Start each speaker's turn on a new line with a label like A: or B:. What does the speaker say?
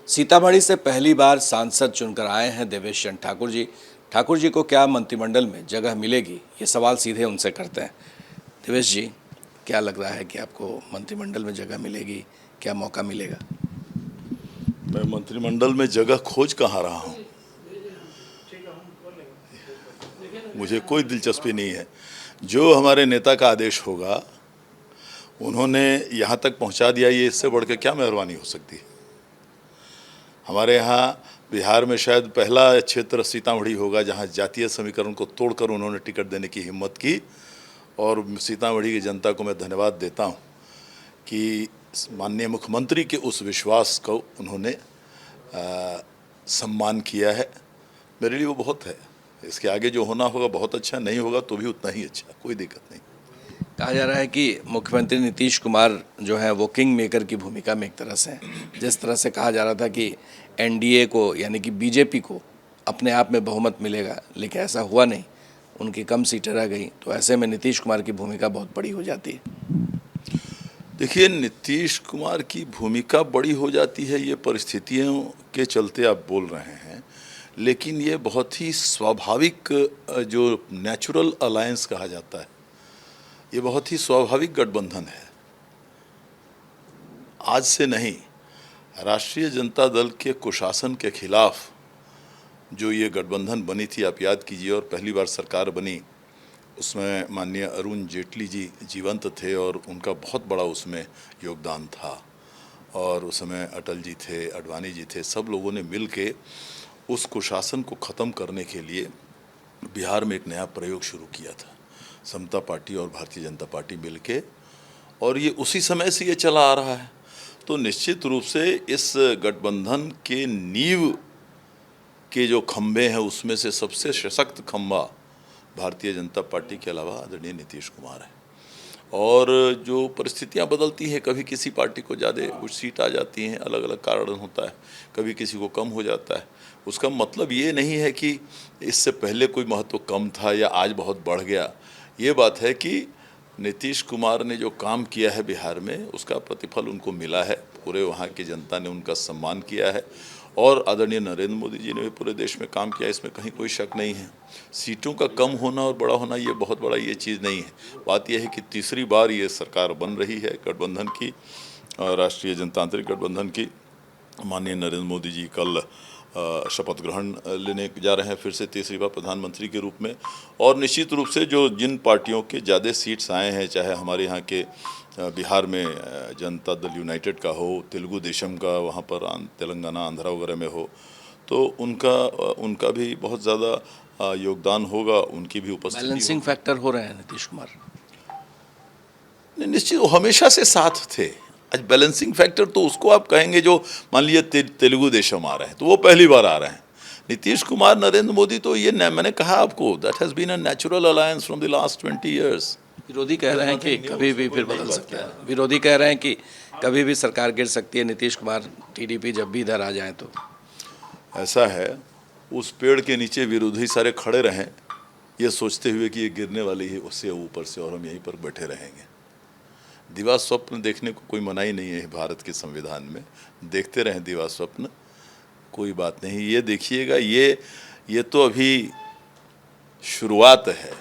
A: सीतामढ़ी से पहली बार सांसद चुनकर आए हैं देवेश चंद्र ठाकुर जी। ठाकुर जी को क्या मंत्रिमंडल में जगह मिलेगी, ये सवाल सीधे उनसे करते हैं। देवेश जी, क्या लग रहा है कि आपको मंत्रिमंडल में जगह मिलेगी, क्या मौका मिलेगा?
B: मैं मंत्रिमंडल में जगह खोज कहाँ रहा हूँ, मुझे कोई दिलचस्पी नहीं है। जो हमारे नेता का आदेश होगा उन्होंने यहाँ तक पहुँचा दिया, ये इससे बढ़ के क्या मेहरबानी हो सकती है। हमारे यहाँ बिहार में शायद पहला क्षेत्र सीतामढ़ी होगा जहाँ जातीय समीकरण को तोड़कर उन्होंने टिकट देने की हिम्मत की, और सीतामढ़ी की जनता को मैं धन्यवाद देता हूँ कि माननीय मुख्यमंत्री के उस विश्वास को उन्होंने सम्मान किया है। मेरे लिए वो बहुत है। इसके आगे जो होना होगा बहुत अच्छा, नहीं होगा तो भी उतना ही अच्छा, कोई दिक्कत नहीं।
A: कहा जा रहा है कि मुख्यमंत्री नीतीश कुमार जो है वो किंग मेकर की भूमिका में एक तरह से हैं। जिस तरह से कहा जा रहा था कि एनडीए को यानी कि बीजेपी को अपने आप में बहुमत मिलेगा, लेकिन ऐसा हुआ नहीं, उनकी कम सीटें रह गई, तो ऐसे में नीतीश कुमार की भूमिका बहुत बड़ी हो जाती है।
B: देखिए, नीतीश कुमार की भूमिका बड़ी हो जाती है, ये परिस्थितियों के चलते आप बोल रहे हैं, लेकिन ये बहुत ही स्वाभाविक जो नेचुरल अलायंस कहा जाता है, ये बहुत ही स्वाभाविक गठबंधन है। आज से नहीं, राष्ट्रीय जनता दल के कुशासन के खिलाफ जो ये गठबंधन बनी थी, आप याद कीजिए, और पहली बार सरकार बनी, उसमें माननीय अरुण जेटली जी जीवंत थे और उनका बहुत बड़ा उसमें योगदान था। और उस समय अटल जी थे, आडवाणी जी थे, सब लोगों ने मिल के उस कुशासन को ख़त्म करने के लिए बिहार में एक नया प्रयोग शुरू किया था, समता पार्टी और भारतीय जनता पार्टी मिलके, और ये उसी समय से ये चला आ रहा है। तो निश्चित रूप से इस गठबंधन के नींव के जो खंभे हैं उसमें से सबसे सशक्त खंभा भारतीय जनता पार्टी के अलावा आदरणीय नीतीश कुमार है। और जो परिस्थितियां बदलती हैं, कभी किसी पार्टी को ज़्यादा कुछ सीट आ जाती हैं, अलग अलग कारण होता है, कभी किसी को कम हो जाता है। उसका मतलब ये नहीं है कि इससे पहले कोई महत्व कम था या आज बहुत बढ़ गया। ये बात है कि नीतीश कुमार ने जो काम किया है बिहार में, उसका प्रतिफल उनको मिला है। पूरे वहाँ की जनता ने उनका सम्मान किया है, और आदरणीय नरेंद्र मोदी जी ने भी पूरे देश में काम किया, इसमें कहीं कोई शक नहीं है। सीटों का कम होना और बड़ा होना ये बहुत बड़ा ये चीज़ नहीं है। बात यह है कि तीसरी बार ये सरकार बन रही है गठबंधन की, राष्ट्रीय जनतांत्रिक गठबंधन की। माननीय नरेंद्र मोदी जी कल शपथ ग्रहण लेने जा रहे हैं फिर से तीसरी बार प्रधानमंत्री के रूप में। और निश्चित रूप से जो जिन पार्टियों के ज़्यादा सीट्स आए हैं, चाहे हमारे यहाँ के बिहार में जनता दल यूनाइटेड का हो, तेलुगु देशम का वहाँ पर तेलंगाना आंध्रा वगैरह में हो, तो उनका भी बहुत ज़्यादा योगदान होगा, उनकी भी उपस्थिति।
A: बैलेंसिंग फैक्टर हो रहे हैं नीतीश कुमार।
B: निश्चित वो हमेशा से साथ थे। आज बैलेंसिंग फैक्टर तो उसको आप कहेंगे जो मान लीजिए तेलुगु देशम आ रहे हैं, तो वो पहली बार आ रहे हैं। नीतीश कुमार, नरेंद्र मोदी, तो ये मैंने कहा आपको, that has been a natural alliance from the last 20 years.
A: विरोधी कह रहे हैं कि कभी भी फिर बदल सकता है। विरोधी कह रहे हैं कि कभी भी सरकार गिर सकती है, नीतीश कुमार टीडीपी जब भी इधर आ जाए तो।
B: ऐसा है, उस पेड़ के नीचे विरोधी सारे खड़े रहें ये सोचते हुए कि ये गिरने वाली है उससे ऊपर से, और हम यहीं पर बैठे रहेंगे। दिवा स्वप्न देखने को कोई मनाही नहीं है भारत के संविधान में, देखते रहें दिवा स्वप्न, कोई बात नहीं। ये देखिएगा, ये तो अभी शुरुआत है।